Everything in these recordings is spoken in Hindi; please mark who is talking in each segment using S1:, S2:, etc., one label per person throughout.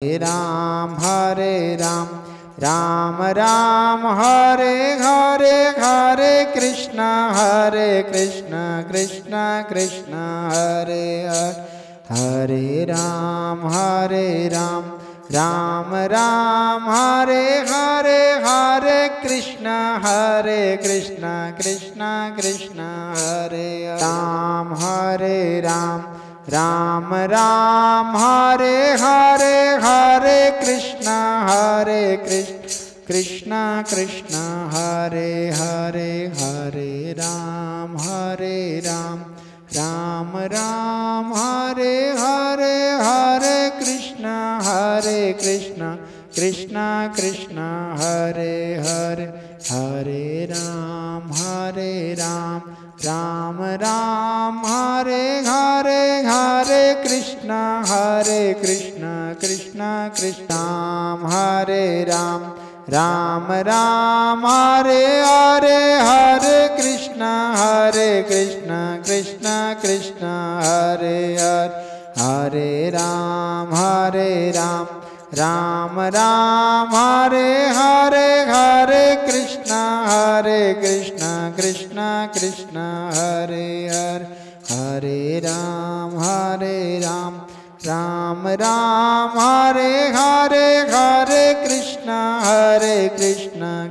S1: हरे राम राम राम हरे हरे हरे कृष्ण कृष्ण कृष्ण हरे हरे हरे राम राम राम हरे हरे हरे कृष्ण कृष्ण कृष्ण हरे राम हरे राम राम राम हरे हरे हरे कृष्ण कृष्ण कृष्ण हरे हरे हरे राम राम राम हरे हरे हरे कृष्ण कृष्ण कृष्ण हरे हरे हरे राम राम राम हरे हरे हरे कृष्ण कृष्ण कृष्ण हरे राम राम हरे हरे हरे कृष्ण कृष्ण कृष्ण हरे हरे हरे राम राम राम हरे हरे हरे कृष्ण कृष्ण कृष्ण हरे हरे हरे राम राम राम हरे हरे हरे कृष्ण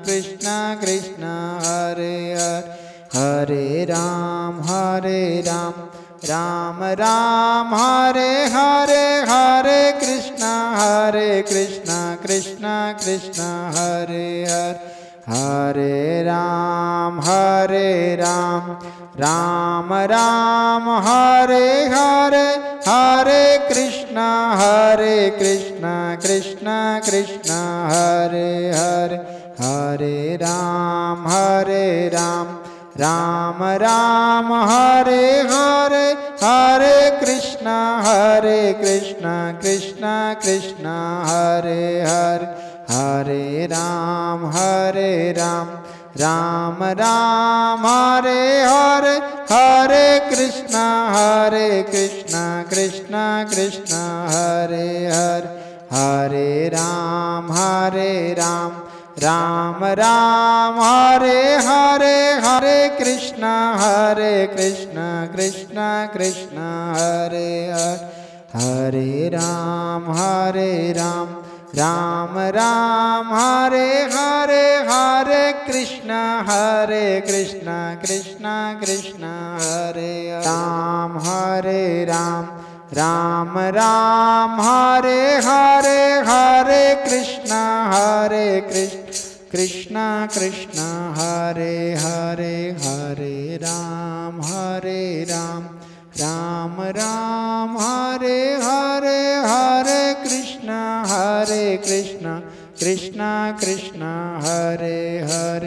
S1: कृष्ण कृष्ण हरे हरे हरे राम राम राम हरे हरे हरे कृष्ण कृष्ण कृष्ण हरे हरे हरे राम राम राम हरे हरे हरे कृष्ण कृष्ण कृष्ण हरे हरे हरे राम राम राम हरे हरे हरे कृष्ण कृष्ण कृष्ण हरे हरे हरे राम राम राम हरे हरे हरे कृष्ण कृष्ण कृष्ण हरे हरे हरे राम राम राम हरे हरे हरे कृष्ण कृष्ण कृष्ण हरे हरे हरे राम राम राम हरे हरे हरे कृष्ण कृष्ण कृष्ण हरे राम राम राम हरे हरे हरे कृष्ण कृष्ण कृष्ण हरे हरे हरे राम राम राम हरे हरे हरे कृष्ण कृष्ण कृष्ण कृष्ण हरे हरे।